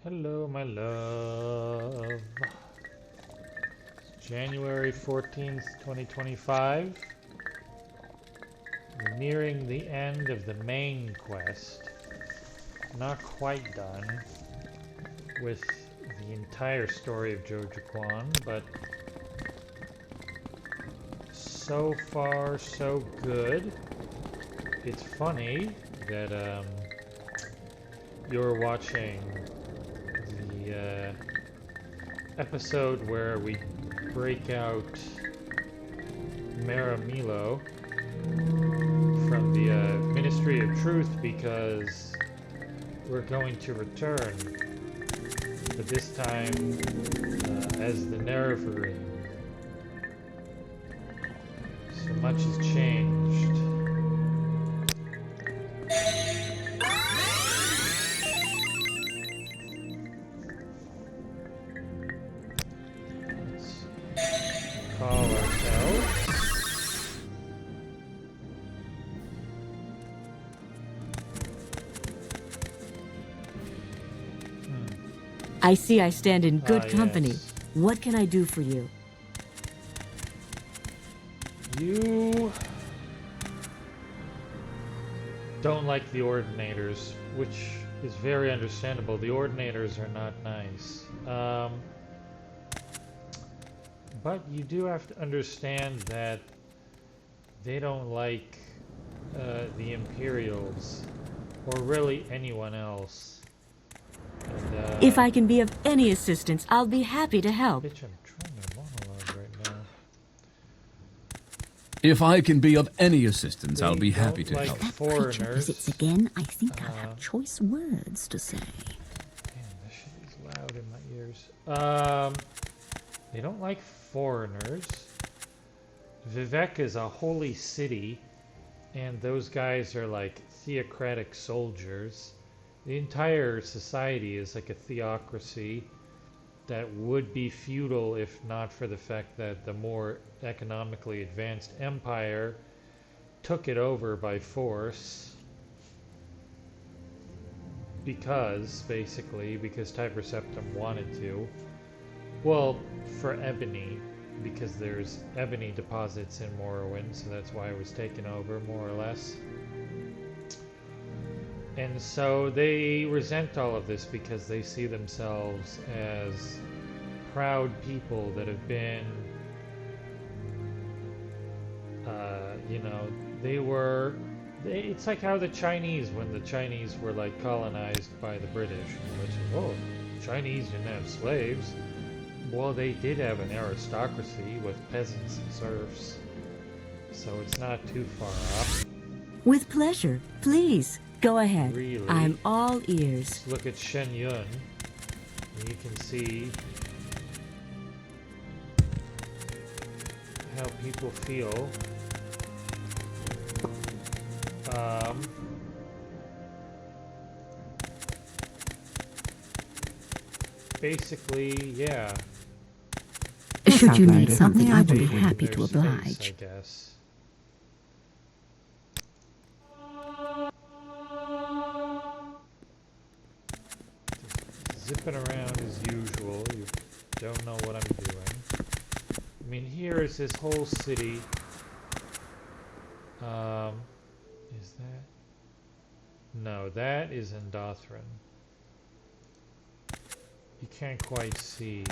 Hello, my love. It's January 14th, 2025. We're nearing the end of the main quest. Not quite done with the entire story of Jojo Kwan, but so far so good. It's funny that you're watching the episode where we break out Maramilo from the Ministry of Truth because we're going to return, but this time as the Nerevarine. So much has changed. Let's call ourselves. I see I stand in good company. Yes. What can I do for you? You don't like the Ordinators, which is very understandable. The Ordinators are not nice. But you do have to understand that they don't like the Imperials, or really anyone else. And, If I can be of any assistance, I'll be happy to help. bitch, I'm trying to monologue right now. If I can be of any assistance, I'll They be don't happy to like help. That creature foreigners. visits again. I think I'll have choice words to say. Man, that shit is loud in my ears. They don't like foreigners. Vivec is a holy city, and those guys are like theocratic soldiers. The entire society is like a theocracy that would be feudal if not for the fact that the more economically advanced empire took it over by force. Because Tiber Septim wanted to. Well, for ebony, because there's ebony deposits in Morrowind, so that's why it was taken over, more or less. And so they resent all of this because they see themselves as proud people that have been, it's like how the Chinese, when the Chinese were like colonized by the British, which is, oh, Chinese didn't have slaves. Well, they did have an aristocracy with peasants and serfs, so it's not too far off. With pleasure. Please, go ahead. Really? I'm all ears. Let's look at Shen Yun, and you can see how people feel. Basically, yeah. Should you need something, I'd be happy to Their space, oblige. I guess. Just zipping around as usual. You don't know what I'm doing. I mean, here is this whole city. Is that? No, that is in Dothran. You can't quite see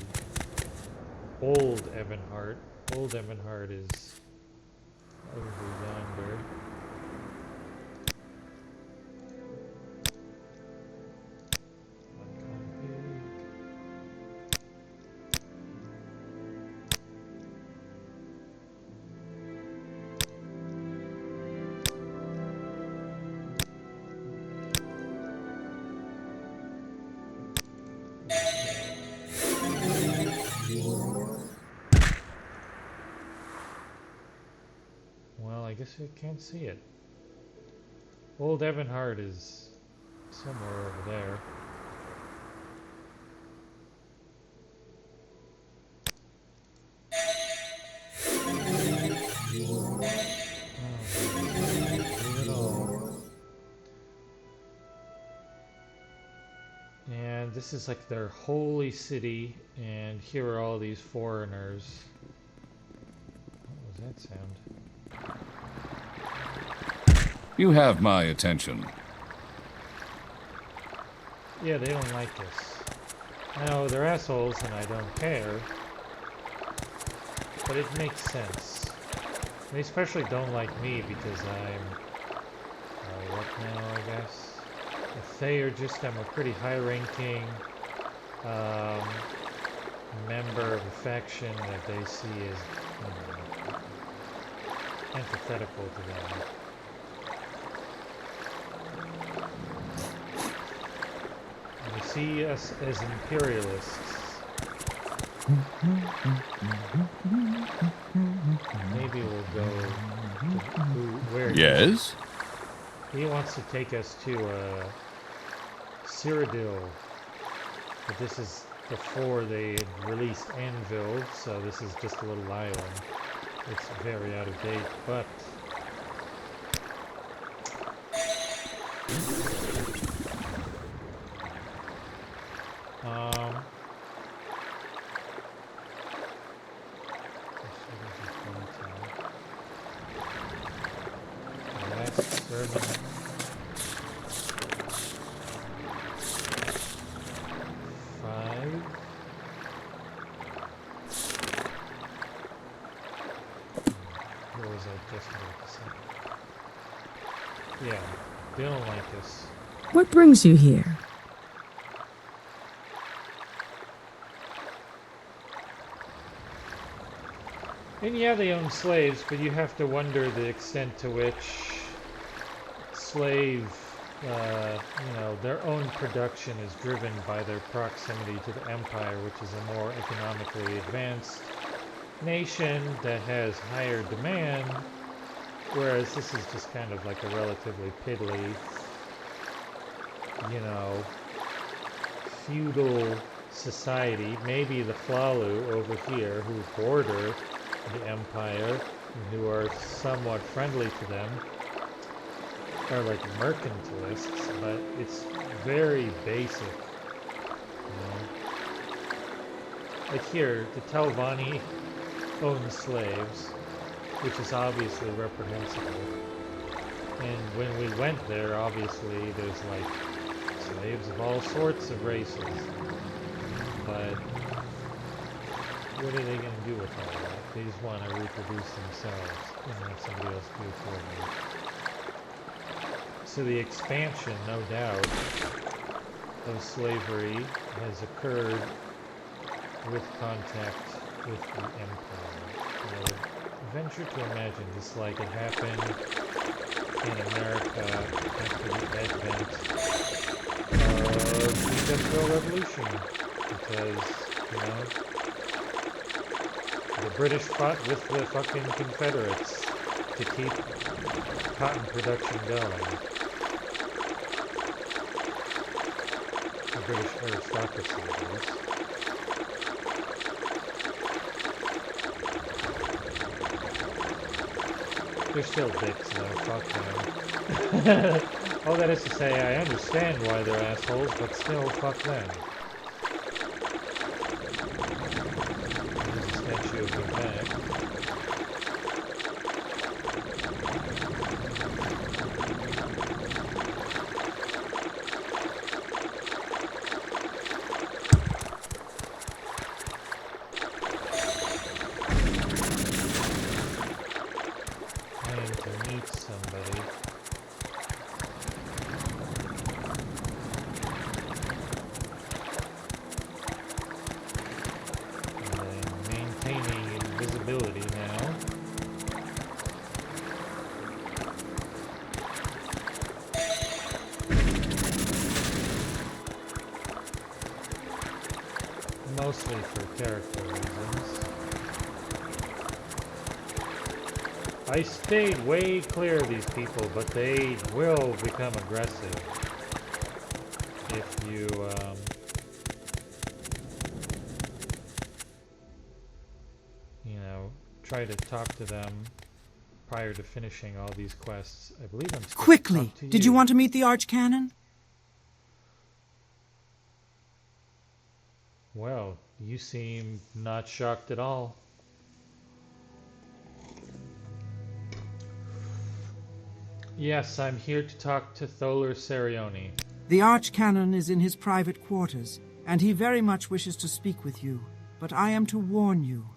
Old Evanhart. Old Evanhart is over yonder. Well, I guess you can't see it. Old Evanhart is somewhere over there. And this is like their holy city, and here are all these foreigners. What was that sound? You have my attention. Yeah, they don't like us. No, they're assholes and I don't care. But it makes sense. They especially don't like me because I'm... what now, I guess? If they are just... I'm a pretty high-ranking member of a faction that they see as, antithetical to them. They see us as imperialists. Maybe we'll go to where Yes? he wants to take us to Cyrodiil. But this is before they had released Anvil, so this is just a little island. It's very out of date, but yeah, they don't like us. What brings you here? And yeah, they own slaves, but you have to wonder the extent to which slave, their own production is driven by their proximity to the Empire, which is a more economically advanced nation that has higher demand, whereas this is just kind of like a relatively piddly, feudal society. Maybe the Flalu over here, who border the Empire, and who are somewhat friendly to them, are like mercantilists, but it's very basic. Like here, the Telvanni own slaves, which is obviously reprehensible. And when we went there, obviously there's like slaves of all sorts of races. But what are they going to do with all that? They just want to reproduce themselves and let somebody else do it for them. So the expansion, no doubt, of slavery has occurred with contact with the Empire. I would venture to imagine just like it happened in America after the advent of the Industrial Revolution. Because, the British fought with the fucking Confederates to keep cotton production going. The British aristocracy, at least. They're still dicks, though. Fuck them. All that is to say, I understand why they're assholes, but still, fuck them. There's a statue of Vivec. Mostly for character reasons. I stayed way clear of these people, but they will become aggressive if you, try to talk to them prior to finishing all these quests. I believe I'm supposed to Quickly! talk to Did you want to meet the Archcanon? Well, you seem not shocked at all. Yes, I'm here to talk to Tholer Serioni. The Archcanon is in his private quarters, and he very much wishes to speak with you. But I am to warn you.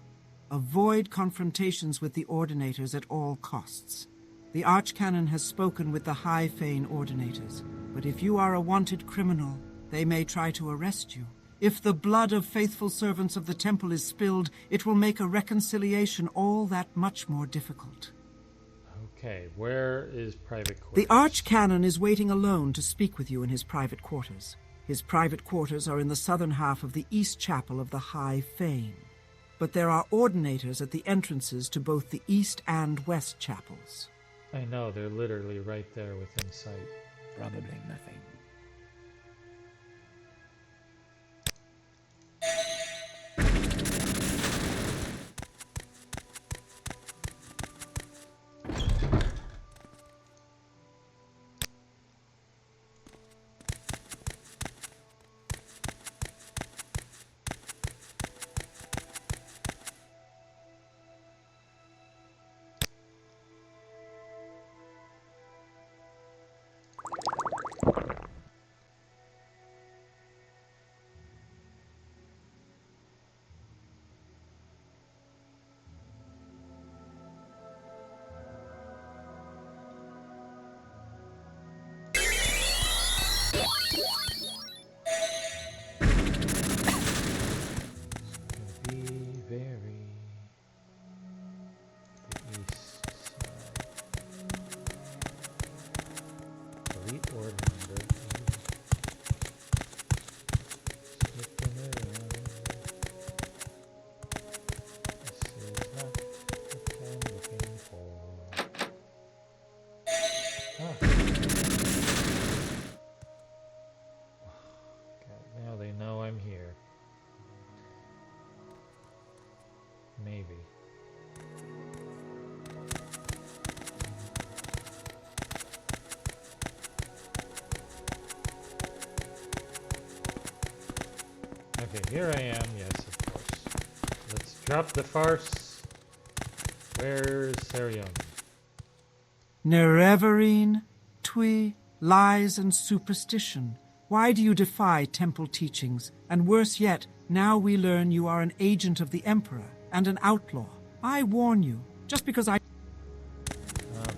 Avoid confrontations with the Ordinators at all costs. The Archcanon has spoken with the High Fane Ordinators, but if you are a wanted criminal, they may try to arrest you. If the blood of faithful servants of the temple is spilled, it will make a reconciliation all that much more difficult. Okay, where is private quarters? The Archcanon is waiting alone to speak with you in his private quarters. His private quarters are in the southern half of the East Chapel of the High Fane. But there are Ordinators at the entrances to both the East and West Chapels. I know, they're literally right there within sight. Probably nothing. Maybe. Okay, here I am. Yes, of course. Let's drop the farce. Where's Serion? Nerevarine, Tui, lies and superstition. Why do you defy temple teachings? And worse yet, now we learn you are an agent of the Emperor and an outlaw. I warn you, just because I... Okay.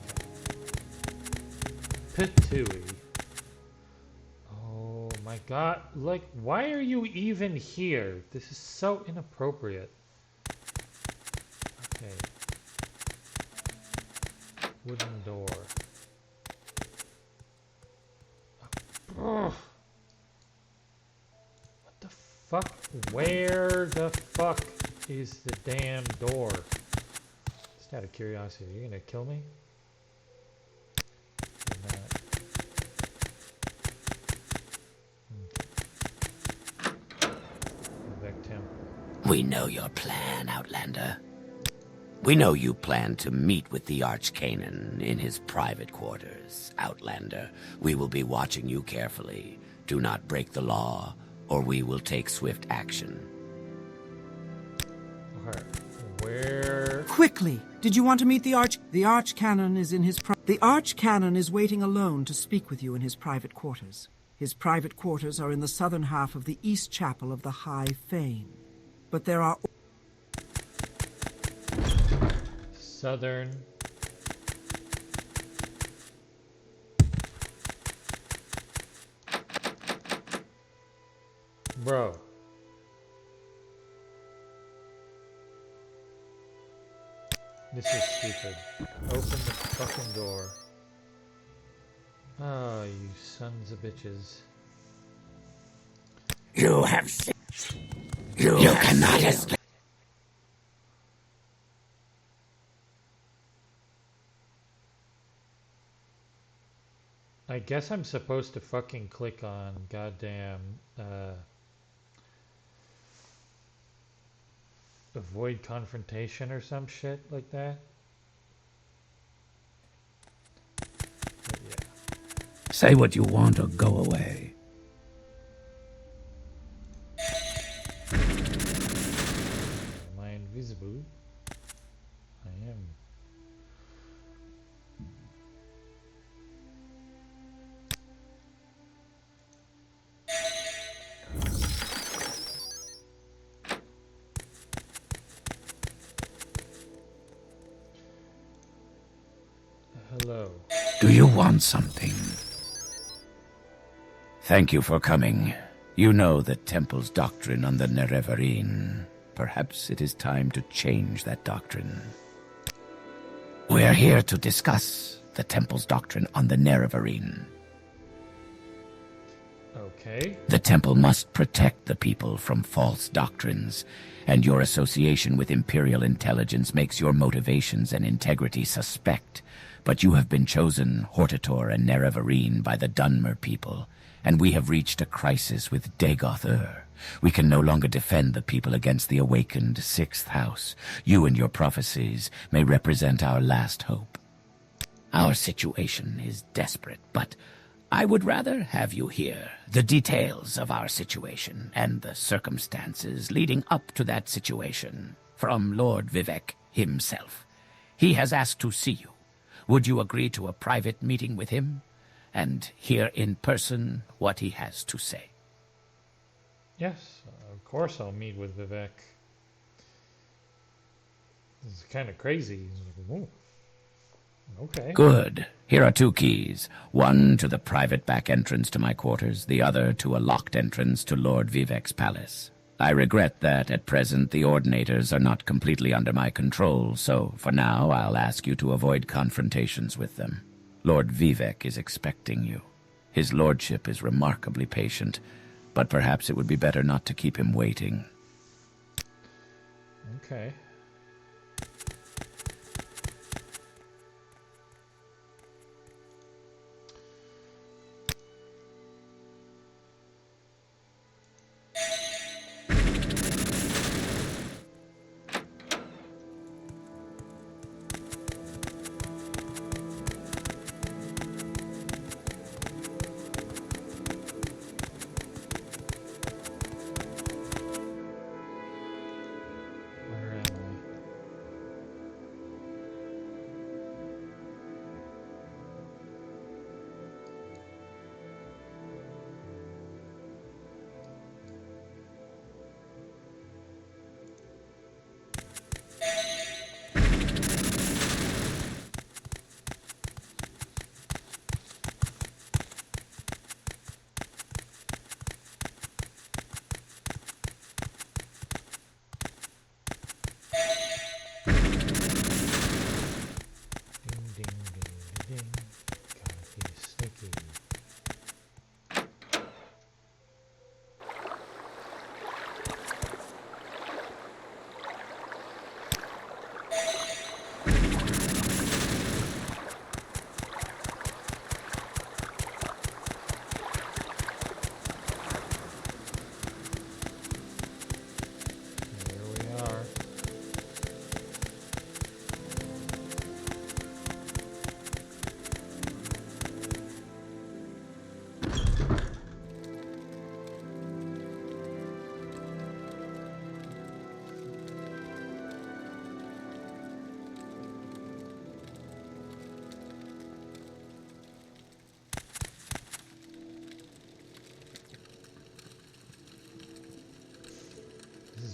Pitui. Oh my god. Like, why are you even here? This is so inappropriate. Okay. Wooden door. Ugh. What the fuck? Where the fuck is the damn door? Just out of curiosity, are you gonna kill me? You're not. Okay. Vivec Temple. We know your plan, Outlander. We know you plan to meet with the Archcanon in his private quarters, Outlander. We will be watching you carefully. Do not break the law, or we will take swift action. Okay. Where? Quickly! Did you want to meet the Archcanon is in his The Archcanon is waiting alone to speak with you in his private quarters. His private quarters are in the southern half of the East Chapel of the High Fane. But there are... Southern. Bro. This is stupid. Open the fucking door. Oh, you sons of bitches. You have seen. You cannot escape. I guess I'm supposed to fucking click on goddamn avoid confrontation or some shit like that. But yeah. Say what you want or go away. invisible. I am. Hello. Do you want something? Thank you for coming. You know the Temple's doctrine on the Nerevarine. Perhaps it is time to change that doctrine. We're here to discuss the Temple's doctrine on the Nerevarine. Okay. The Temple must protect the people from false doctrines, and your association with Imperial intelligence makes your motivations and integrity suspect. But you have been chosen, Hortator and Nerevarine, by the Dunmer people, and we have reached a crisis with Dagoth-Ur. We can no longer defend the people against the awakened Sixth House. You and your prophecies may represent our last hope. Our situation is desperate, but I would rather have you hear the details of our situation and the circumstances leading up to that situation from Lord Vivec himself. He has asked to see you. Would you agree to a private meeting with him and hear in person what he has to say? Yes, of course I'll meet with Vivec. This is kind of crazy. Ooh. Okay. Good. Here are 2 keys. One to the private back entrance to my quarters, the other to a locked entrance to Lord Vivec's palace. I regret that at present the Ordinators are not completely under my control, so for now I'll ask you to avoid confrontations with them. Lord Vivec is expecting you. His lordship is remarkably patient, but perhaps it would be better not to keep him waiting. Okay.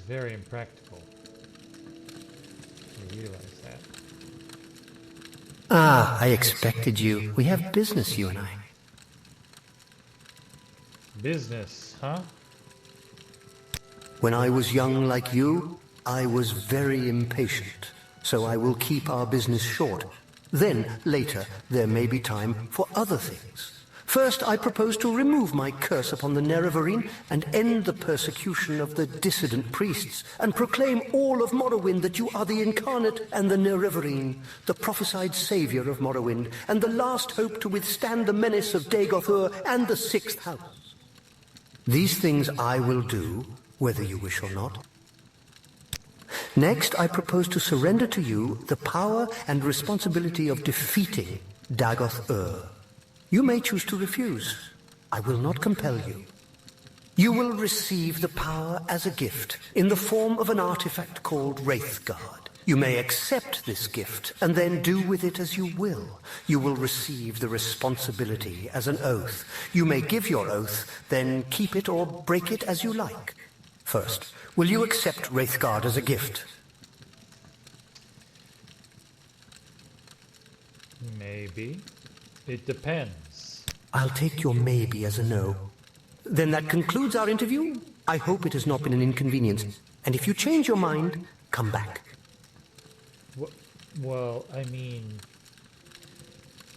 Very impractical. You realize that. Ah, I expected you. We have business, you and I. Business, huh? When I was young like you, I was very impatient, so I will keep our business short. Then, later, there may be time for other things. First, I propose to remove my curse upon the Nerevarine and end the persecution of the dissident priests, and proclaim all of Morrowind that you are the incarnate and the Nerevarine, the prophesied savior of Morrowind, and the last hope to withstand the menace of Dagoth-Ur and the Sixth House. These things I will do, whether you wish or not. Next, I propose to surrender to you the power and responsibility of defeating Dagoth-Ur. You may choose to refuse. I will not compel you. You will receive the power as a gift in the form of an artifact called Wraithguard. You may accept this gift and then do with it as you will. You will receive the responsibility as an oath. You may give your oath, then keep it or break it as you like. First, will you accept Wraithguard as a gift? Maybe. It depends. I'll take your maybe as a no. Then that concludes our interview. I hope it has not been an inconvenience. And if you change your mind, come back. Well, I mean,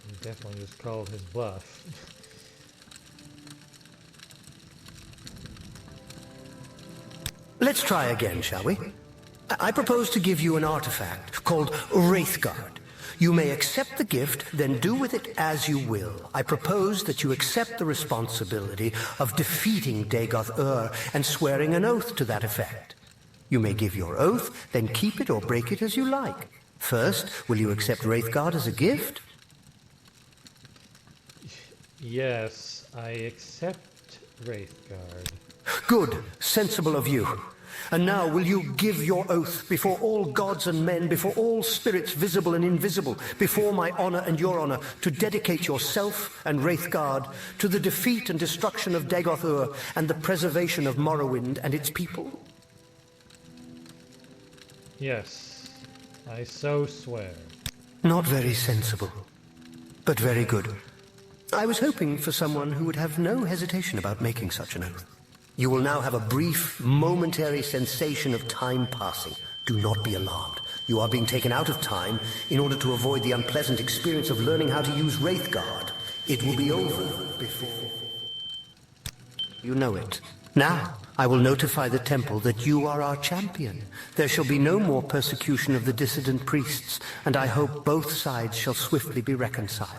he definitely just called his bluff. Let's try again, shall we? I propose to give you an artifact called Wraithguard. You may accept the gift, then do with it as you will. I propose that you accept the responsibility of defeating Dagoth-Ur and swearing an oath to that effect. You may give your oath, then keep it or break it as you like. First, will you accept Wraithguard as a gift? Yes, I accept Wraithguard. Good, sensible of you. And now will you give your oath before all gods and men, before all spirits visible and invisible, before my honor and your honor, to dedicate yourself and Wraithguard to the defeat and destruction of Dagoth-Ur and the preservation of Morrowind and its people? Yes, I so swear. Not very sensible, but very good. I was hoping for someone who would have no hesitation about making such an oath. You will now have a brief, momentary sensation of time passing. Do not be alarmed. You are being taken out of time in order to avoid the unpleasant experience of learning how to use Wraithguard. It will be over before... You know it. Now, I will notify the temple that you are our champion. There shall be no more persecution of the dissident priests, and I hope both sides shall swiftly be reconciled.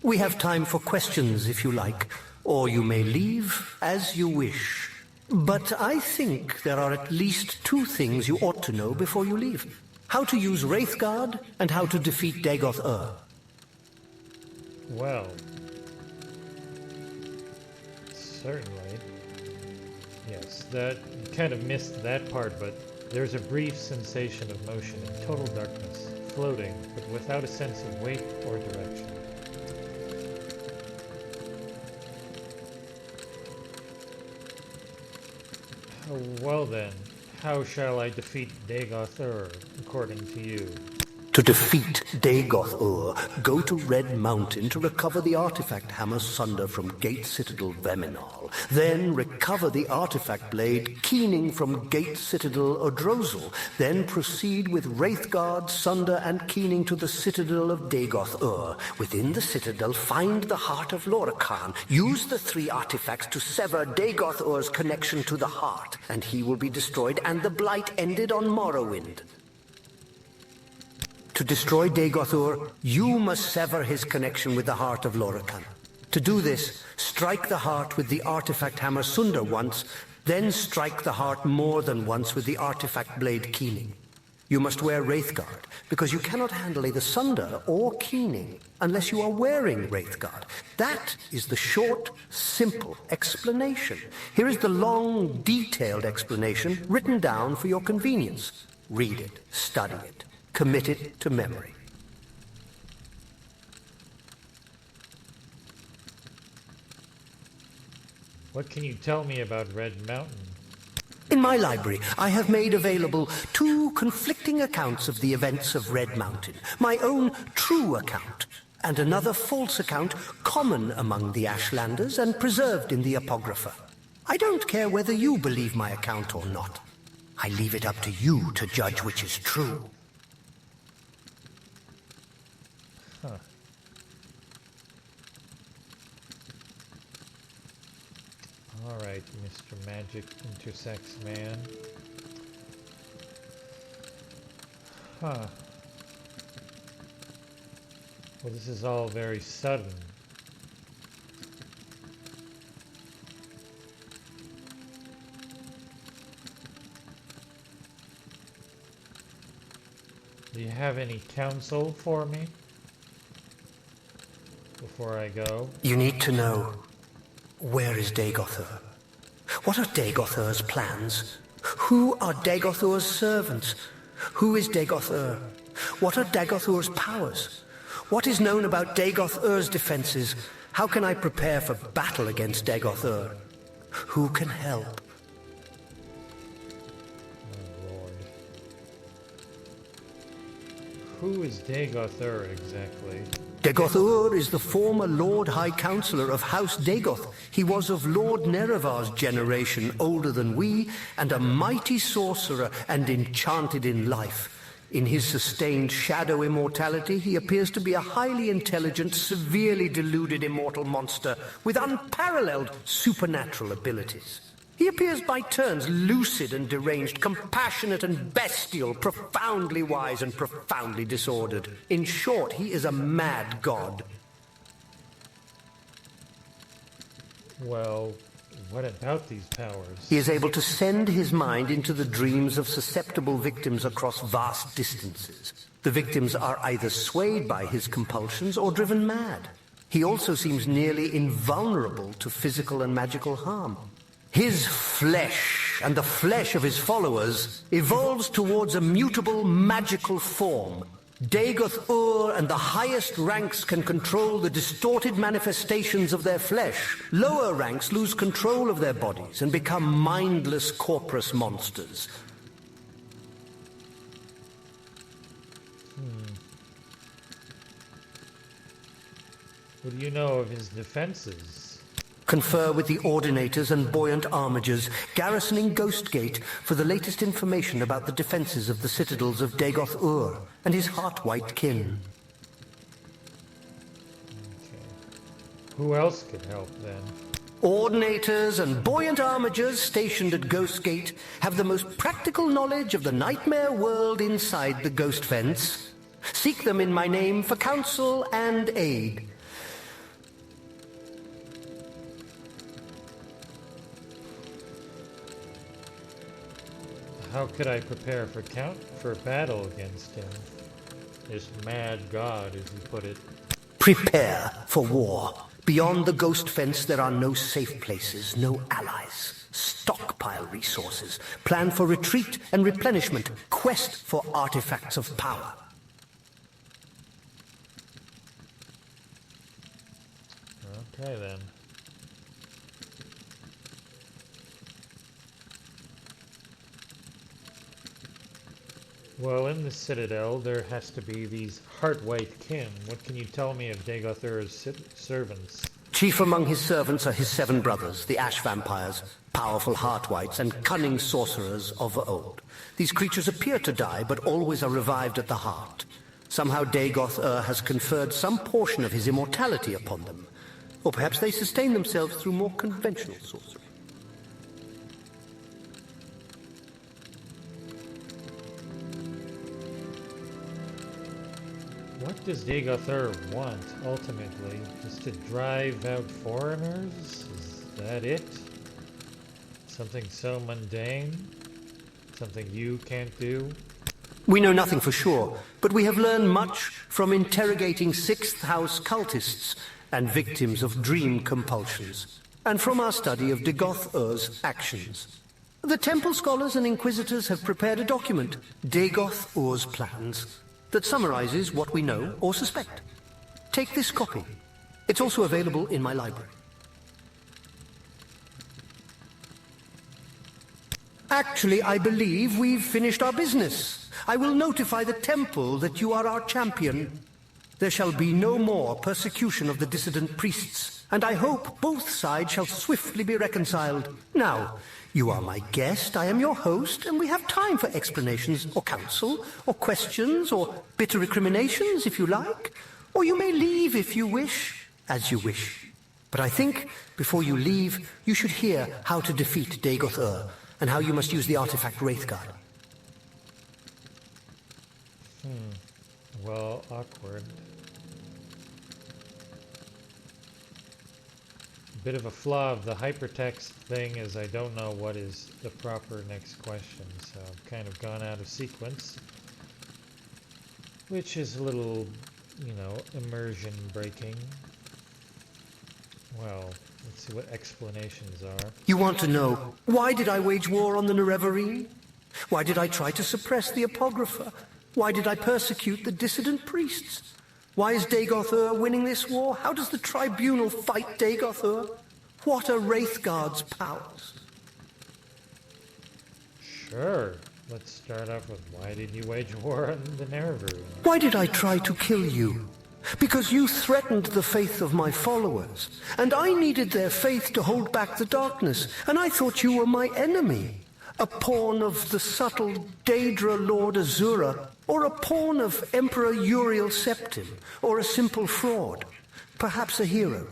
We have time for questions if you like, or you may leave as you wish. But I think there are at least two things you ought to know before you leave. How to use Wraithguard and how to defeat Dagoth-Ur. Well, certainly. Yes, that you kind of missed that part, but there's a brief sensation of motion in total darkness, floating, but without a sense of weight or direction. Well then, how shall I defeat Dagoth-Ur, according to you? To defeat Dagoth-Ur, go to Red Mountain to recover the artifact Hammer Sunder from Gate Citadel Veminal. Then recover the artifact blade Keening from Gate Citadel Odrozal. Then proceed with Wraithguard, Sunder, and Keening to the Citadel of Dagoth-Ur. Within the Citadel, find the Heart of Lorikhan. Use the three artifacts to sever Dagoth-Ur's connection to the Heart, and he will be destroyed, and the Blight ended on Morrowind. To destroy Dagoth-Ur, you must sever his connection with the Heart of Lorikhan. To do this, strike the heart with the artifact Hammer Sunder once, then strike the heart more than once with the artifact blade Keening. You must wear Wraithguard, because you cannot handle either Sunder or Keening unless you are wearing Wraithguard. That is the short, simple explanation. Here is the long, detailed explanation written down for your convenience. Read it, study it. Commit it to memory. What can you tell me about Red Mountain? In my library, I have made available two conflicting accounts of the events of Red Mountain. My own true account, and another false account common among the Ashlanders and preserved in the Apocrypha. I don't care whether you believe my account or not. I leave it up to you to judge which is true. Huh. Alright, Mr. Magic Intersex Man. Huh. Well, this is all very sudden. Do you have any counsel for me before I go? You need to know, where is Dagoth-Ur? What are Dagothur's plans? Who are Dagothur's servants? Who is Dagoth-Ur? What are Dagoth-Ur's powers? What is known about Dagoth-Ur's defenses? How can I prepare for battle against Dagoth-Ur? Who can help? Oh, Lord. Who is Dagoth-Ur exactly? Dagoth-Ur is the former Lord High Counselor of House Dagoth. He was of Lord Nerevar's generation, older than we, and a mighty sorcerer and enchanted in life. In his sustained shadow immortality, he appears to be a highly intelligent, severely deluded immortal monster with unparalleled supernatural abilities. He appears by turns lucid and deranged, compassionate and bestial, profoundly wise and profoundly disordered. In short, he is a mad god. Well, what about these powers? He is able to send his mind into the dreams of susceptible victims across vast distances. The victims are either swayed by his compulsions or driven mad. He also seems nearly invulnerable to physical and magical harm. His flesh, and the flesh of his followers, evolves towards a mutable, magical form. Dagoth-Ur and the highest ranks can control the distorted manifestations of their flesh. Lower ranks lose control of their bodies and become mindless corporous monsters. What do you know of his defenses? Confer with the Ordinators and Buoyant Armigers, garrisoning Ghostgate, for the latest information about the defenses of the citadels of Dagoth-Ur and his heart-white kin. Okay. Who else could help then? Ordinators and Buoyant Armigers stationed at Ghostgate have the most practical knowledge of the nightmare world inside the Ghost Fence. Seek them in my name for counsel and aid. How could I prepare for battle against him? This mad god, as you put it. Prepare for war. Beyond the Ghost Fence there are no safe places, no allies. Stockpile resources. Plan for retreat and replenishment. Quest for artifacts of power. Okay then. Well, in the Citadel, there has to be these heart-white kin. What can you tell me of Dagoth-Ur's servants? Chief among his servants are his 7 brothers, the Ash Vampires, powerful heart-whites and cunning sorcerers of old. These creatures appear to die, but always are revived at the heart. Somehow Dagoth-Ur has conferred some portion of his immortality upon them. Or perhaps they sustain themselves through more conventional sorcery. What does Dagoth-Ur want, ultimately? Just to drive out foreigners? Is that it? Something so mundane? Something you can't do? We know nothing for sure, but we have learned much from interrogating 6th House cultists and victims of dream compulsions, and from our study of Dagoth-Ur's actions. The Temple Scholars and Inquisitors have prepared a document, Dagoth-Ur's Plans, that summarizes what we know or suspect. Take this copy. It's also available in my library. Actually, I believe we've finished our business. I will notify the temple that you are our champion. There shall be no more persecution of the dissident priests, and I hope both sides shall swiftly be reconciled. Now, you are my guest, I am your host, and we have time for explanations or counsel, or questions, or bitter recriminations, if you like. Or you may leave if you wish, as you wish. But I think, before you leave, you should hear how to defeat Dagoth-Ur, and how you must use the artifact Wraithguard. Well, awkward. A bit of a flaw of the hypertext thing is I don't know what is the proper next question, so I've kind of gone out of sequence. Which is a little, you know, immersion breaking. Well, let's see what explanations are. You want to know, why did I wage war on the Nerevarine? Why did I try to suppress the Apocrypha? Why did I persecute the dissident priests? Why is Dagoth-Ur winning this war? How does the Tribunal fight Dagoth-Ur? What are Wraithguard's powers? Sure. Let's start off with why did you wage war on the Nerevarine? Why did I try to kill you? Because you threatened the faith of my followers, and I needed their faith to hold back the darkness, and I thought you were my enemy. A pawn of the subtle Daedra Lord Azura, or a pawn of Emperor Uriel Septim, or a simple fraud. Perhaps a hero,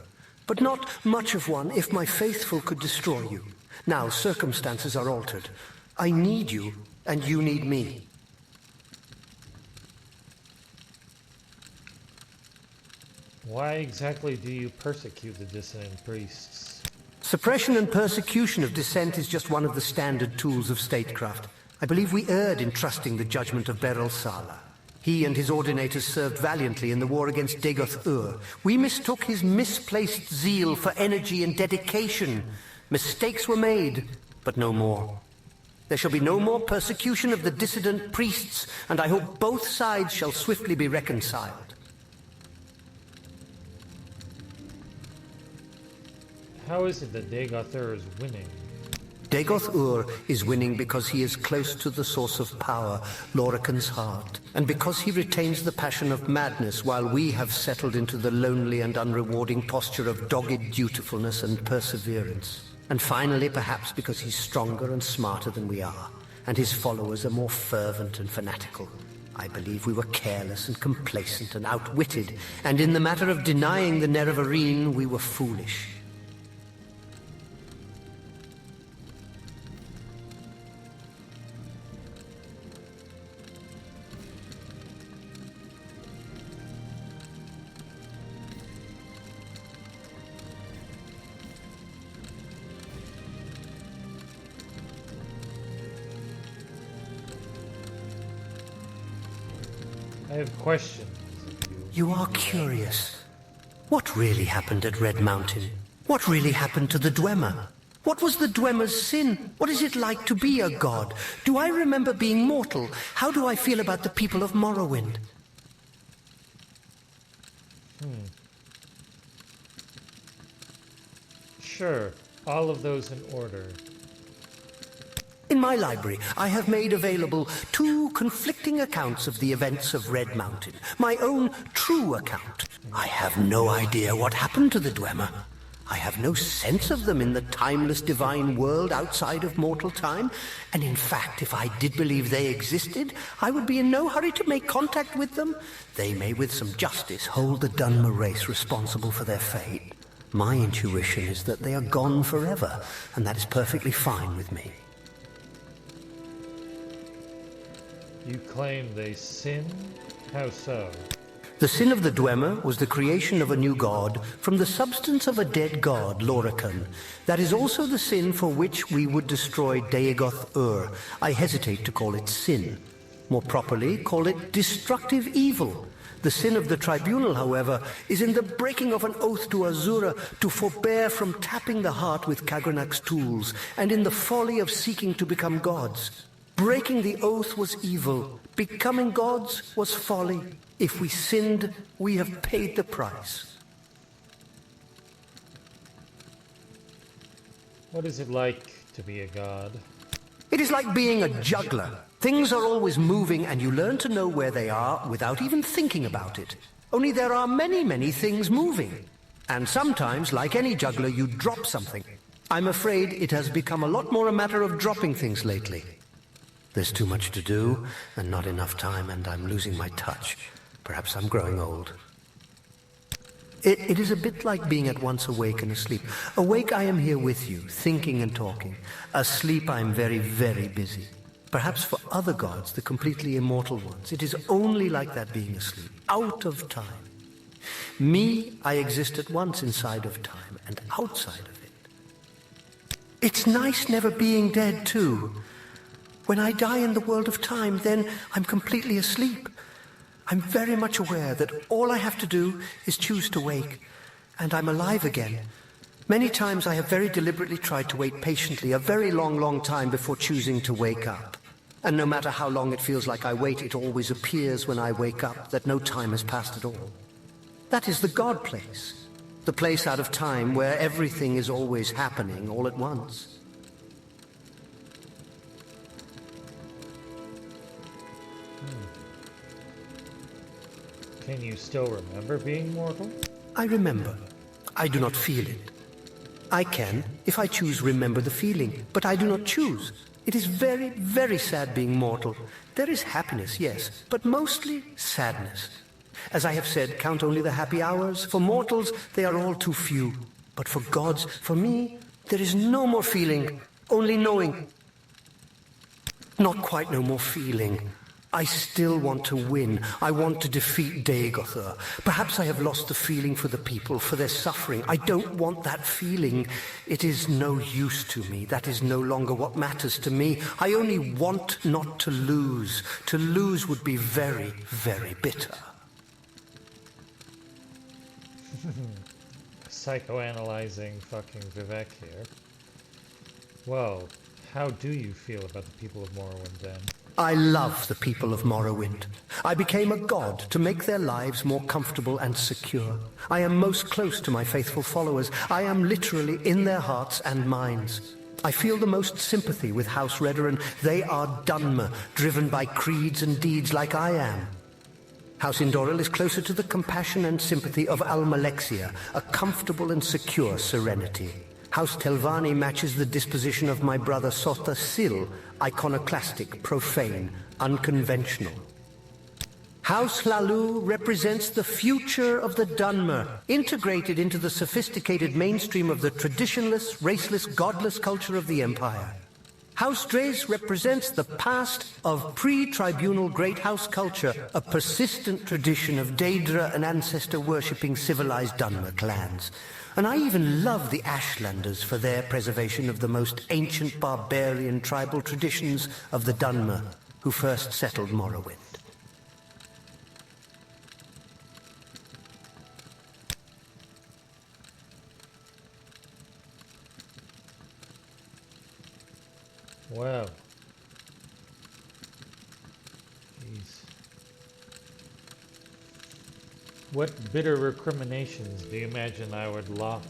but not much of one if my faithful could destroy you. Now circumstances are altered. I need you, and you need me. Why exactly do you persecute the dissident priests? Suppression and persecution of dissent is just one of the standard tools of statecraft. I believe we erred in trusting the judgment of Beryl Sala. He and his ordinators served valiantly in the war against Dagoth-Ur. We mistook his misplaced zeal for energy and dedication. Mistakes were made, but no more. There shall be no more persecution of the dissident priests, and I hope both sides shall swiftly be reconciled. How is it that Dagoth-Ur is winning? Dagoth-Ur is winning because he is close to the source of power, Lorikhan's heart, and because he retains the passion of madness while we have settled into the lonely and unrewarding posture of dogged dutifulness and perseverance. And finally, perhaps because he's stronger and smarter than we are, and his followers are more fervent and fanatical. I believe we were careless and complacent and outwitted, and in the matter of denying the Nerevarine, we were foolish. I have questions of you. You are curious. What really happened at Red Mountain? What really happened to the Dwemer? What was the Dwemer's sin? What is it like to be a god? Do I remember being mortal? How do I feel about the people of Morrowind? Sure, all of those in order. In my library, I have made available 2 conflicting accounts of the events of Red Mountain. My own true account. I have no idea what happened to the Dwemer. I have no sense of them in the timeless divine world outside of mortal time. And in fact, if I did believe they existed, I would be in no hurry to make contact with them. They may with some justice hold the Dunmer race responsible for their fate. My intuition is that they are gone forever, and that is perfectly fine with me. You claim they sin? How so? The sin of the Dwemer was the creation of a new god from the substance of a dead god, Lorikhan. That is also the sin for which we would destroy Dagoth-Ur. I hesitate to call it sin. More properly, call it destructive evil. The sin of the Tribunal, however, is in the breaking of an oath to Azura to forbear from tapping the heart with Kagranak's tools, and in the folly of seeking to become gods. Breaking the oath was evil. Becoming gods was folly. If we sinned, we have paid the price. What is it like to be a god? It is like being a juggler. Things are always moving and you learn to know where they are without even thinking about it. Only there are many, many things moving. And sometimes, like any juggler, you drop something. I'm afraid it has become a lot more a matter of dropping things lately. There's too much to do, and not enough time, and I'm losing my touch. Perhaps I'm growing old. It is a bit like being at once awake and asleep. Awake, I am here with you, thinking and talking. Asleep, I am very, very busy. Perhaps for other gods, the completely immortal ones, it is only like that being asleep, out of time. Me, I exist at once inside of time and outside of it. It's nice never being dead, too. When I die in the world of time, then I'm completely asleep. I'm very much aware that all I have to do is choose to wake, and I'm alive again, Many times I have very deliberately tried to wait patiently a very long, long time before choosing to wake up. And no matter how long it feels like I wait, it always appears when I wake up that no time has passed at all. That is the God place. The place out of time where everything is always happening all at once. Can you still remember being mortal? I remember. I do not feel it. I can, if I choose, remember the feeling, but I do not choose. It is very, very sad being mortal. There is happiness, yes, but mostly sadness. As I have said, count only the happy hours. For mortals, they are all too few. But for gods, for me, there is no more feeling, only knowing. Not quite no more feeling. I still want to win. I want to defeat Dagothur. Perhaps I have lost the feeling for the people, for their suffering. I don't want that feeling. It is no use to me. That is no longer what matters to me. I only want not to lose. To lose would be very, very bitter. Psychoanalyzing fucking Vivec here. Well, how do you feel about the people of Morrowind then? I love the people of Morrowind. I became a god to make their lives more comfortable and secure. I am most close to my faithful followers. I am literally in their hearts and minds. I feel the most sympathy with House Redoran. They are Dunmer, driven by creeds and deeds like I am. House Indoril is closer to the compassion and sympathy of Almalexia, a comfortable and secure serenity. House Telvanni matches the disposition of my brother Sotha Sil, iconoclastic, profane, unconventional. House Hlaalu represents the future of the Dunmer, integrated into the sophisticated mainstream of the traditionless, raceless, godless culture of the Empire. House Dreis represents the past of pre-Tribunal Great House culture, a persistent tradition of Daedra and ancestor-worshipping civilized Dunmer clans. And I even love the Ashlanders for their preservation of the most ancient barbarian tribal traditions of the Dunmer, who first settled Morrowind. Well. Jeez. What bitter recriminations do you imagine I would lob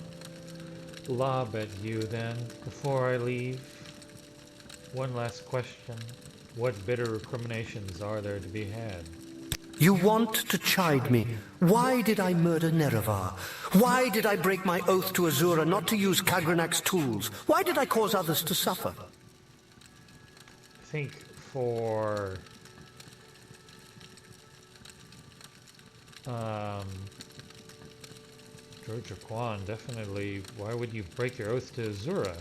at you then, before I leave? One last question. What bitter recriminations are there to be had? You want to chide me. Why did I murder Nerevar? Why did I break my oath to Azura not to use Kagranak's tools? Why did I cause others to suffer? I think for George Quan, definitely, why would you break your oath to Azura?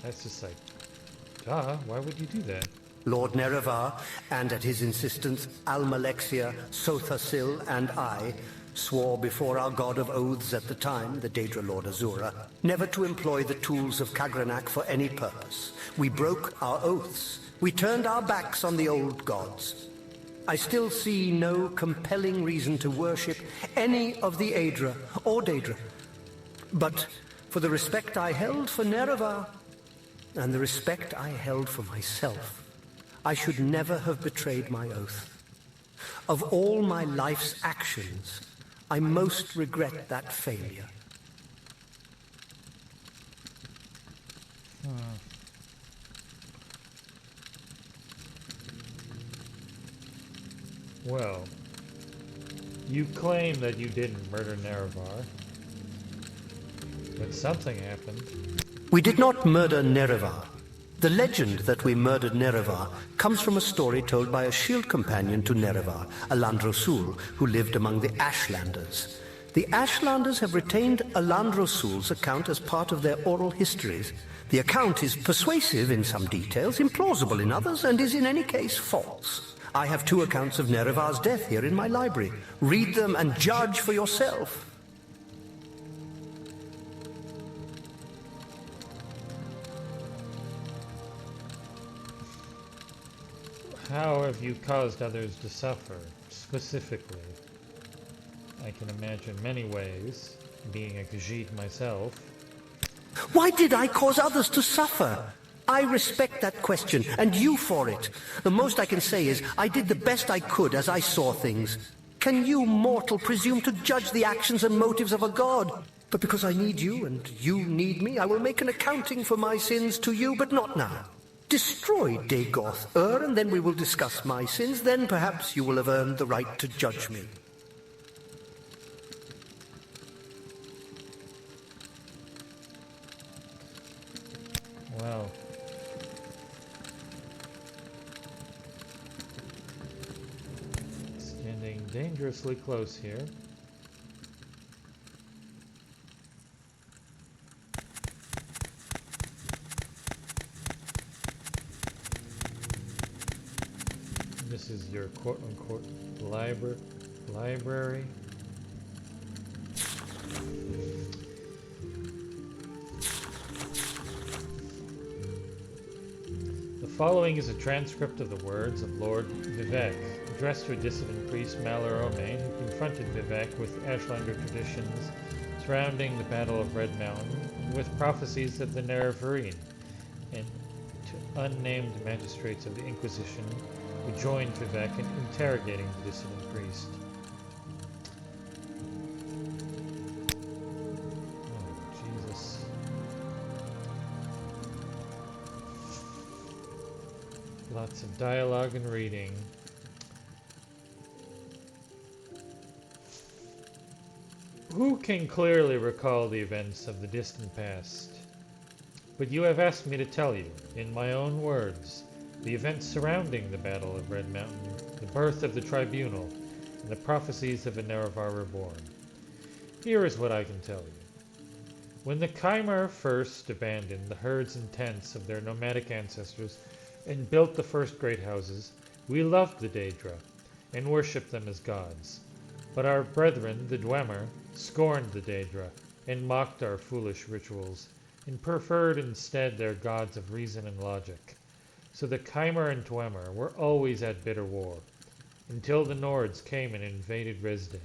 That's just like, duh, why would you do that? Lord Nerevar, and at his insistence, Almalexia, Sotha Sil, and I swore before our god of oaths at the time, the Daedra Lord Azura, never to employ the tools of Kagranak for any purpose. We broke our oaths. We turned our backs on the old gods. I still see no compelling reason to worship any of the Aedra or Daedra. But for the respect I held for Nerevar, and the respect I held for myself, I should never have betrayed my oath. Of all my life's actions, I most regret that failure. Well, you claim that you didn't murder Nerevar, but something happened. We did not murder Nerevar. The legend that we murdered Nerevar comes from a story told by a shield companion to Nerevar, Alandrosul, who lived among the Ashlanders. The Ashlanders have retained Alandrosul's account as part of their oral histories. The account is persuasive in some details, implausible in others, and is in any case false. I have 2 accounts of Nerevar's death here in my library. Read them and judge for yourself. How have you caused others to suffer, specifically? I can imagine many ways. being a Khajiit myself. Why did I cause others to suffer? I respect that question, and you for it. The most I can say is, I did the best I could as I saw things. Can you, mortal, presume to judge the actions and motives of a god? But because I need you, and you need me, I will make an accounting for my sins to you, but not now. Destroy Dagoth, and then we will discuss my sins. Then perhaps you will have earned the right to judge me. Well. It's getting dangerously close here. This is your quote-unquote library. The following is a transcript of the words of Lord Vivec, addressed to a dissident priest Maloromain, who confronted Vivec with Ashlander traditions surrounding the Battle of Red Mountain, and with prophecies of the Nerevarine, and to unnamed magistrates of the Inquisition who joined Vivec in interrogating the dissident priest. Oh, Jesus. Lots of dialogue and reading. Who can clearly recall the events of the distant past? But you have asked me to tell you, in my own words, the events surrounding the Battle of Red Mountain, the birth of the Tribunal, and the prophecies of a Nerevar reborn. Here is what I can tell you. When the Chimera first abandoned the herds and tents of their nomadic ancestors and built the first great houses, we loved the Daedra and worshipped them as gods. But our brethren, the Dwemer, scorned the Daedra and mocked our foolish rituals, and preferred instead their gods of reason and logic. So the Chimera and Dwemer were always at bitter war, until the Nords came and invaded Resdayn.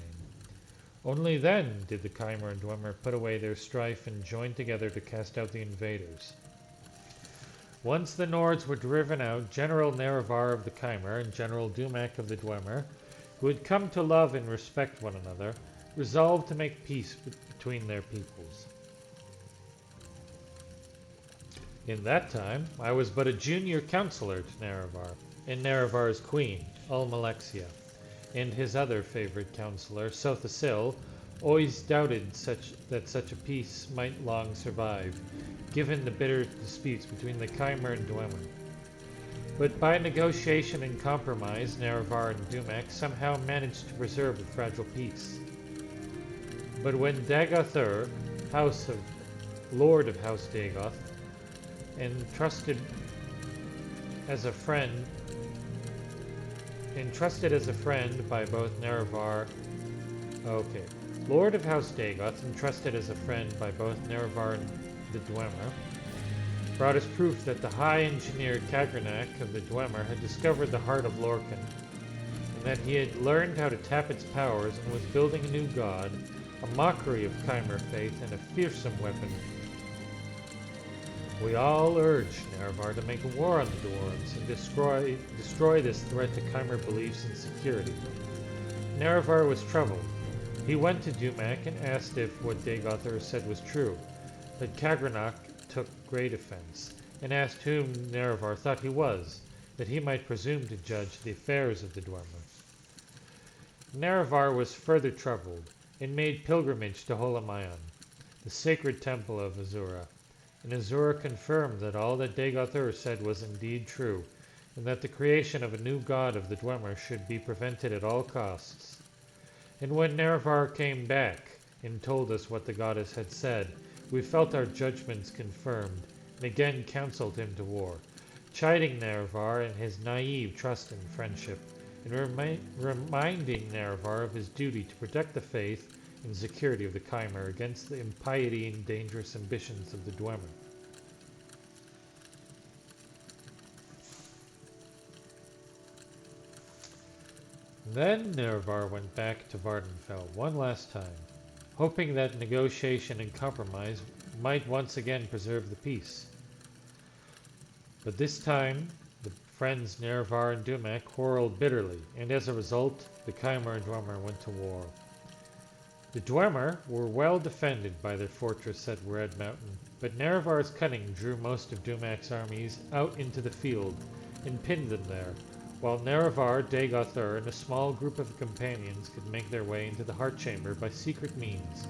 Only then did the Chimera and Dwemer put away their strife and join together to cast out the invaders. Once the Nords were driven out, General Nerevar of the Chimera and General Dumac of the Dwemer, who had come to love and respect one another, resolved to make peace between their peoples. In that time, I was but a junior counselor to Nerevar, and Nerevar's queen, Almalexia, and his other favorite counselor, Sothasil, always doubted that such a peace might long survive, given the bitter disputes between the Chimera and Dwemer. But by negotiation and compromise, Nerevar and Dumac somehow managed to preserve the fragile peace. But when Dagoth, Lord of House Dagoth, entrusted as a friend by both Nerevar. Okay. Lord of House Dagoth, entrusted as a friend by both Nerevar and the Dwemer, brought us proof that the high engineer Kagranak of the Dwemer had discovered the heart of Lorcan, and that he had learned how to tap its powers and was building a new god, a mockery of Chimera faith and a fearsome weapon. We all urged Nerevar to make a war on the dwarves and destroy this threat to Chimera beliefs and security. Nerevar was troubled. He went to Dumac and asked if what Dagoth said was true, but Kagranak took great offense, and asked whom Nerevar thought he was, that he might presume to judge the affairs of the Dwemer. Nerevar was further troubled, and made pilgrimage to Holamayan, the sacred temple of Azura, and Azura confirmed that all that Dagoth said was indeed true, and that the creation of a new god of the Dwemer should be prevented at all costs. And when Nerevar came back and told us what the goddess had said, we felt our judgments confirmed, and again counseled him to war, chiding Nerevar in his naive trust and friendship, and reminding Nerevar of his duty to protect the faith and security of the Chimera against the impiety and dangerous ambitions of the Dwemer. Then Nerevar went back to Vardenfell one last time, hoping that negotiation and compromise might once again preserve the peace. But this time, the friends Nerevar and Dumac quarreled bitterly, and as a result, the Khmer and Dwemer went to war. The Dwemer were well defended by their fortress at Red Mountain, but Nerevar's cunning drew most of Dumac's armies out into the field and pinned them there, while Nerevar, Dagothur, and a small group of companions could make their way into the Heart Chamber by secret means.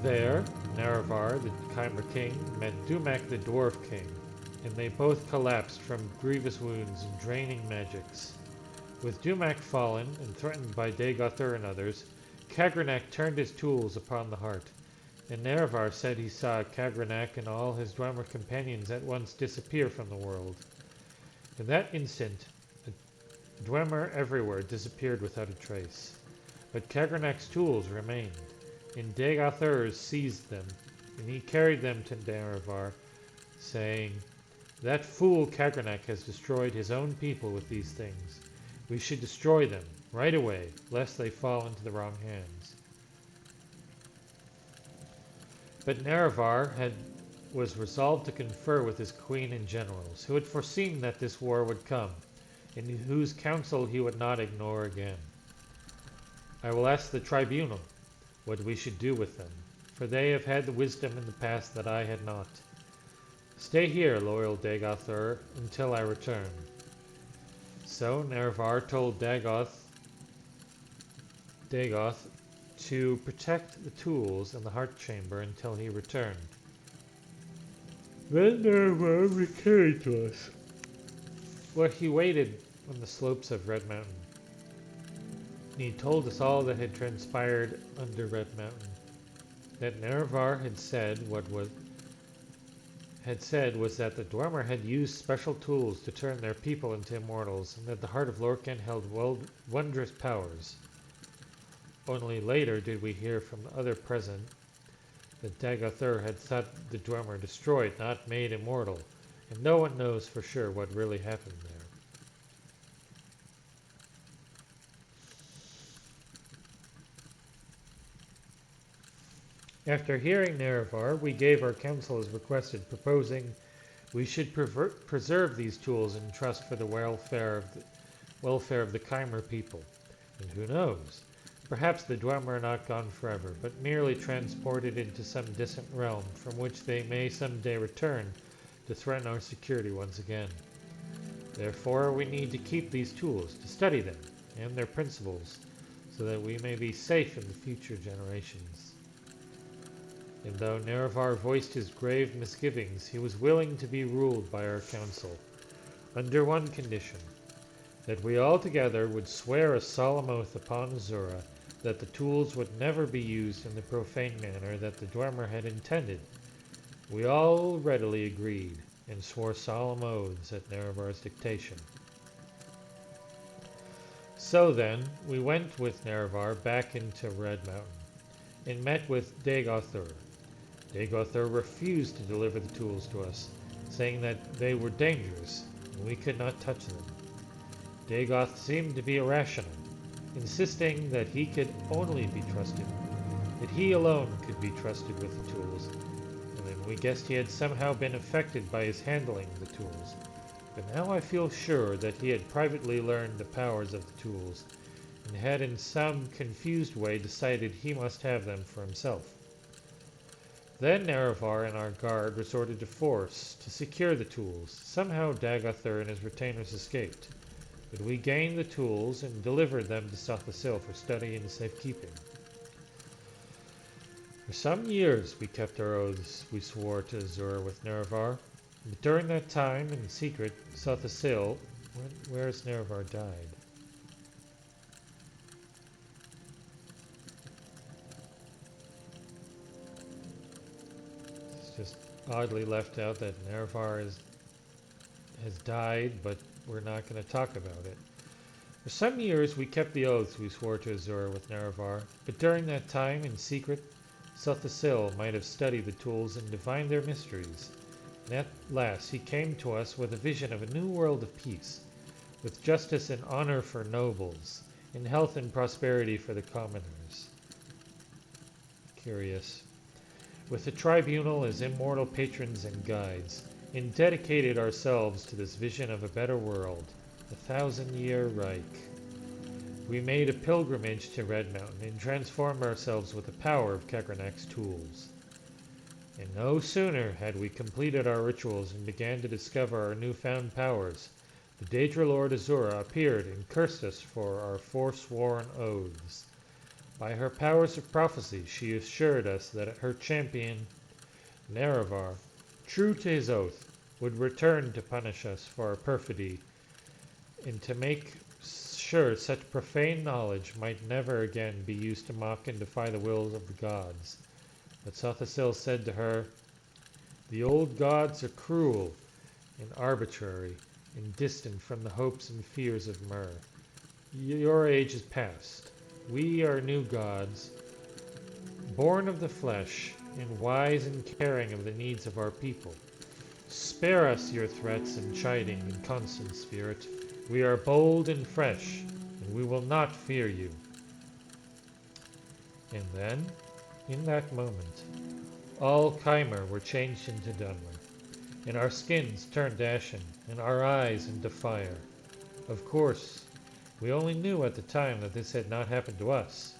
There, Nerevar, the Khmer king, met Dumac the Dwarf king, and they both collapsed from grievous wounds and draining magics. With Dumac fallen and threatened by Dagothur and others, Kagranak turned his tools upon the heart, and Nerevar said he saw Kagranak and all his Dwemer companions at once disappear from the world. In that instant, the Dwemer everywhere disappeared without a trace. But Kagranak's tools remained, and Dagothur seized them, and he carried them to Nerevar, saying, "That fool Kagranak has destroyed his own people with these things. We should destroy them right away, lest they fall into the wrong hands." But Nerevar was resolved to confer with his queen and generals, who had foreseen that this war would come, and whose counsel he would not ignore again. "I will ask the Tribunal what we should do with them, for they have had the wisdom in the past that I had not. Stay here, loyal Dagothur, until I return." So Nerevar told Dagoth to protect the tools in the Heart Chamber until he returned. Then Nerevar returned to us, where he waited on the slopes of Red Mountain. He told us all that had transpired under Red Mountain. That Nerevar had said was that the Dwemer had used special tools to turn their people into immortals, and that the heart of Lorcan held wondrous powers. Only later did we hear from the other present that Dagothur had thought the Dwemer destroyed, not made immortal, and no one knows for sure what really happened there. After hearing Nerevar, we gave our counsel as requested, proposing we should preserve these tools in trust for the welfare of the Khmer people. And who knows? Perhaps the Dwemer are not gone forever, but merely transported into some distant realm from which they may someday return to threaten our security once again. Therefore, we need to keep these tools, to study them and their principles, so that we may be safe in the future generations. And though Nerevar voiced his grave misgivings, he was willing to be ruled by our council, under one condition, that we all together would swear a solemn oath upon Azura that the tools would never be used in the profane manner that the Dwemer had intended. We all readily agreed, and swore solemn oaths at Nerevar's dictation. So then, we went with Nerevar back into Red Mountain, and met with Dagothur. Dagothur refused to deliver the tools to us, saying that they were dangerous, and we could not touch them. Dagoth seemed to be irrational, insisting that he could only be trusted, that he alone could be trusted with the tools, and then we guessed he had somehow been affected by his handling of the tools. But now I feel sure that he had privately learned the powers of the tools, and had in some confused way decided he must have them for himself. Then Nerevar and our guard resorted to force to secure the tools. Somehow Dagothur and his retainers escaped, but we gained the tools and delivered them to Sothasil for study and safekeeping. For some years we kept our oaths we swore to Azura with Nerevar, but during that time, in secret, Sothasil, where's Nerevar died. Just oddly left out that Nerevar has died, but we're not going to talk about it. For some years we kept the oaths we swore to Azura with Nerevar, but during that time, in secret, Sothasil might have studied the tools and divined their mysteries. And at last he came to us with a vision of a new world of peace, with justice and honor for nobles, and health and prosperity for the commoners. curious. With the Tribunal as immortal patrons and guides, and dedicated ourselves to this vision of a better world, the 1,000-year Reich. We made a pilgrimage to Red Mountain and transformed ourselves with the power of Kekranak's tools. And no sooner had we completed our rituals and began to discover our newfound powers, the Daedra Lord Azura appeared and cursed us for our forsworn oaths. By her powers of prophecy, she assured us that her champion, Nerevar, true to his oath, would return to punish us for our perfidy and to make sure such profane knowledge might never again be used to mock and defy the wills of the gods. But Sothasil said to her, "The old gods are cruel and arbitrary and distant from the hopes and fears of Mer. Your age is past. We are new gods, born of the flesh and wise and caring of the needs of our people. Spare us your threats and chiding and constant spirit. We are bold and fresh, and we will not fear you." And then, in that moment, all Chimer were changed into Dunmer, and our skins turned ashen, and our eyes into fire. Of course, we only knew at the time that this had not happened to us,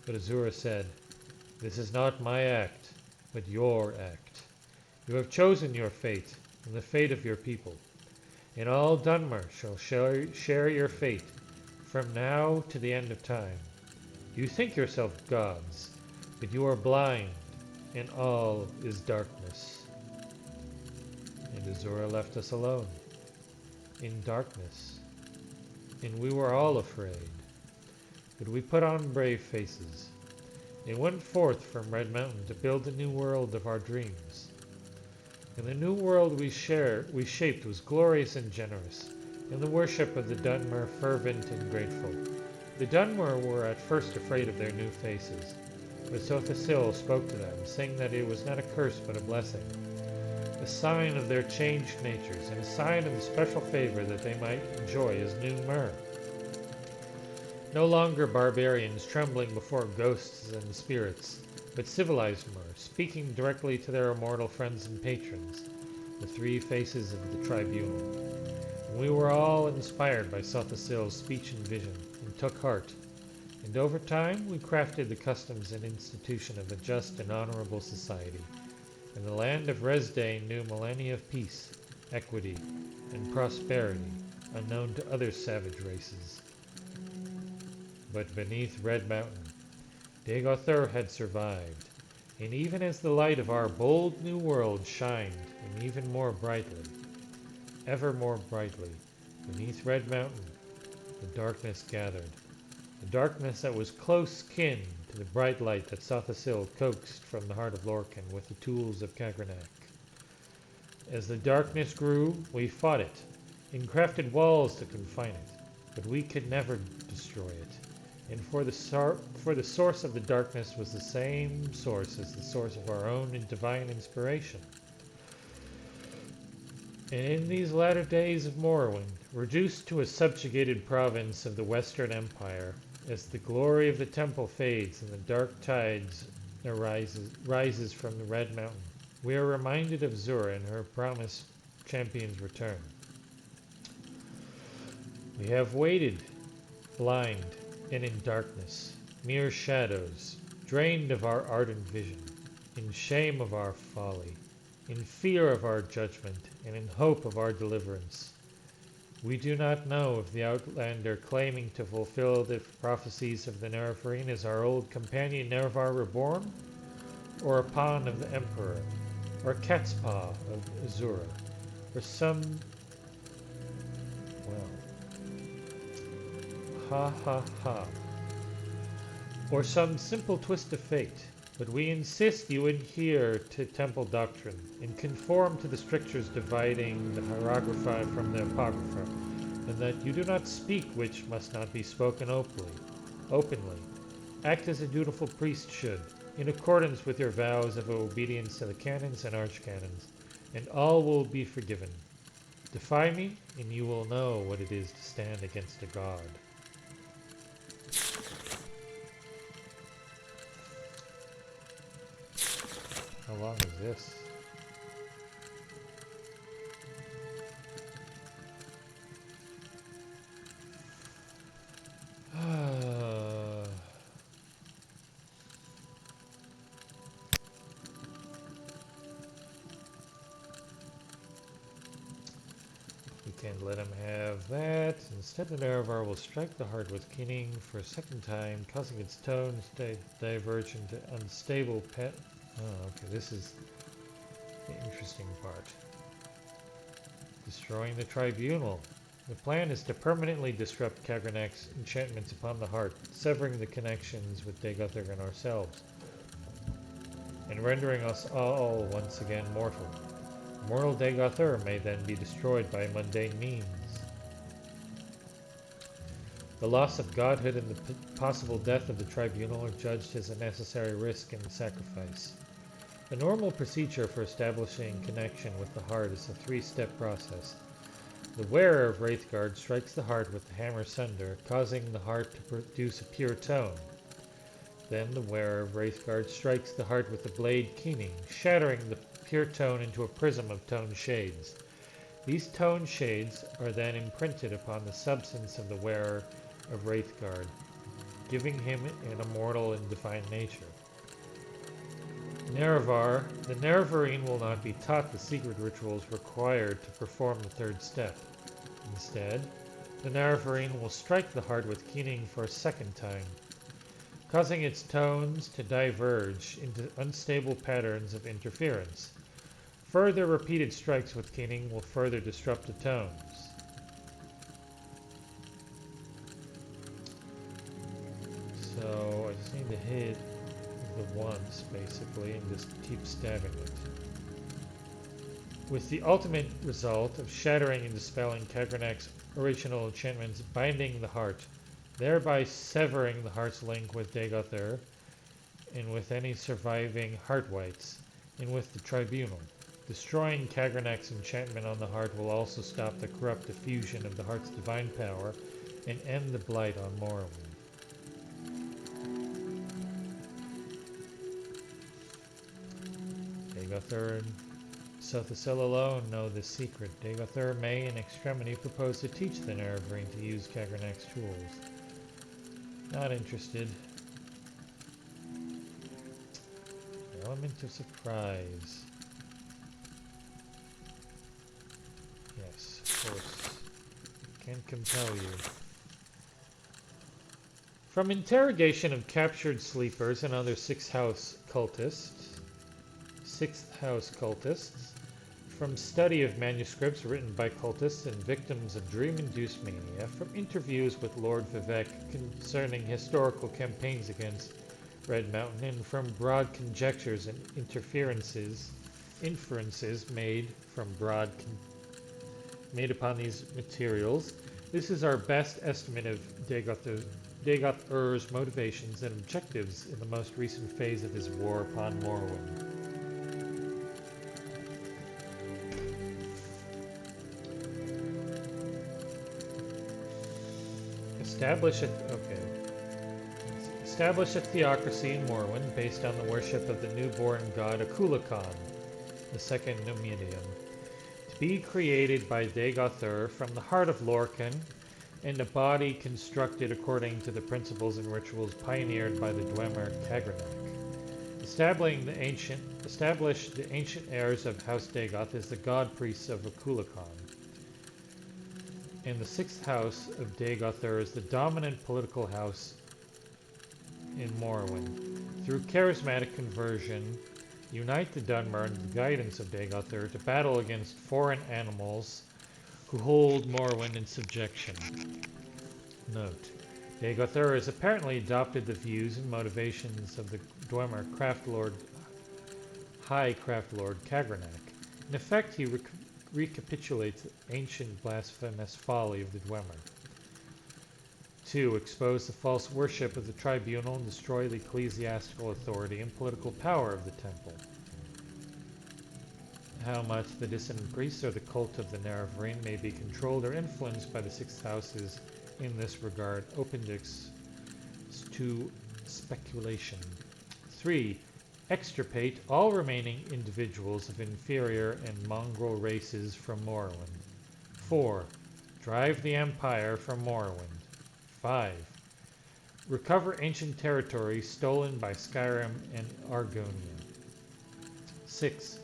but Azura said, "This is not my act, but your act. You have chosen your fate, and the fate of your people, and all Dunmer shall share your fate, from now to the end of time. You think yourself gods, but you are blind, and all is darkness." And Azura left us alone, in darkness, and we were all afraid. But we put on brave faces, and went forth from Red Mountain to build a new world of our dreams. And the new world we shaped was glorious and generous, and the worship of the Dunmer fervent and grateful. The Dunmer were at first afraid of their new faces, but Sothasil spoke to them, saying that it was not a curse but a blessing, a sign of their changed natures, and a sign of the special favor that they might enjoy as new Mer. No longer barbarians trembling before ghosts and spirits, but civilized Mer, speaking directly to their immortal friends and patrons, the three faces of the Tribunal. And we were all inspired by Sothasil's speech and vision, and took heart. And over time we crafted the customs and institution of a just and honorable society. And the land of Resdain knew millennia of peace, equity, and prosperity, unknown to other savage races. But beneath Red Mountain, Dagothur had survived, and even as the light of our bold new world shined, and even more brightly, ever more brightly, beneath Red Mountain, the darkness gathered, a darkness that was close kin to the bright light that Sothasil coaxed from the heart of Lorcan with the tools of Kekrenak. As the darkness grew, we fought it, and crafted walls to confine it, but we could never destroy it. And for the source of the darkness was the same source as the source of our own divine inspiration. And in these latter days of Morrowind, reduced to a subjugated province of the Western Empire, as the glory of the temple fades and the dark tides rises from the Red Mountain, we are reminded of Zura and her promised champion's return. We have waited, blind and in darkness, mere shadows, drained of our ardent vision, in shame of our folly, in fear of our judgment, and in hope of our deliverance. We do not know if the Outlander claiming to fulfill the prophecies of the Nerefarine is our old companion Nerevar Reborn, or a pawn of the Emperor, or a cat's paw of Azura, or some... well... ha ha ha. Or some simple twist of fate, but we insist you adhere to temple doctrine and conform to the strictures dividing the hieroglypha from the apocrypha, and that you do not speak which must not be spoken openly. Act as a dutiful priest should, in accordance with your vows of obedience to the canons and archcanons, and all will be forgiven. Defy me, and you will know what it is to stand against a god. How long is this? We can't let him have that. Instead, the Nerevar will strike the heart with keening for a second time, causing its tones to diverge into unstable pet. Oh, okay, this is the interesting part. Destroying the Tribunal. The plan is to permanently disrupt Kagranak's enchantments upon the heart, severing the connections with Dagothar and ourselves, and rendering us all once again mortal. Mortal Dagothar may then be destroyed by mundane means. The loss of godhood and the possible death of the Tribunal are judged as a necessary risk and sacrifice. The normal procedure for establishing connection with the heart is a three-step process. The wearer of Wraithguard strikes the heart with the hammer sunder, causing the heart to produce a pure tone. Then the wearer of Wraithguard strikes the heart with the blade keening, shattering the pure tone into a prism of tone shades. These tone shades are then imprinted upon the substance of the wearer of Wraithguard, giving him an immortal and divine nature. The Nerevarine will not be taught the secret rituals required to perform the third step. Instead, the Nerevarine will strike the heart with keening for a second time, causing its tones to diverge into unstable patterns of interference. Further repeated strikes with keening will further disrupt the tones. So I just need to hit the once, basically, and just keep stabbing it. With the ultimate result of shattering and dispelling Kagranak's original enchantments, binding the heart, thereby severing the heart's link with Dagothar and with any surviving heart wights, and with the Tribunal. Destroying Kagranak's enchantment on the heart will also stop the corrupt diffusion of the heart's divine power and end the blight on Morrowind. Dagothar and Sothasil alone know this secret. Dagothar may, in extremity, propose to teach the Nerevarine to use Kagranak's tools. Not interested. Element of surprise. Yes, of course. Can't compel you. From interrogation of captured sleepers and other Sixth House cultists, from study of manuscripts written by cultists and victims of dream-induced mania, from interviews with Lord Vivec concerning historical campaigns against Red Mountain, and from broad conjectures and inferences made upon these materials, this is our best estimate of Dagothar's motivations and objectives in the most recent phase of his war upon Morrowind. Establish a theocracy in Morrowind based on the worship of the newborn god Akulakan, the second Numidium, to be created by Dagothar from the heart of Lorkhan, and a body constructed according to the principles and rituals pioneered by the Dwemer Kagrannak. Establish the ancient heirs of House Dagoth as the god priests of Akulakan. And the Sixth House of Dagothar is the dominant political house in Morrowind. Through charismatic conversion, unite the Dunmer under the guidance of Dagothar to battle against foreign animals who hold Morrowind in subjection. Note: Dagothar has apparently adopted the views and motivations of the Dwemer High Craft Lord Kagrannak. In effect, he recapitulates the ancient blasphemous folly of the Dwemer. 2. Expose the false worship of the Tribunal and destroy the ecclesiastical authority and political power of the temple. How much the dissonant priests or the cult of the Nerevarine may be controlled or influenced by the Sixth Houses in this regard open to speculation. 3. Extirpate all remaining individuals of inferior and mongrel races from Morrowind. 4. Drive the Empire from Morrowind. 5. Recover ancient territory stolen by Skyrim and Argonia. 6.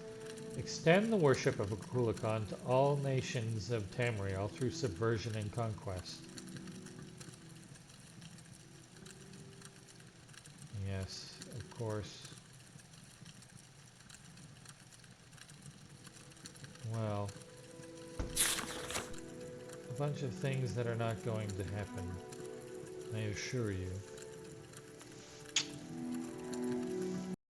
Extend the worship of Akulikon to all nations of Tamriel through subversion and conquest. Yes, of course. Well, a bunch of things that are not going to happen, I assure you.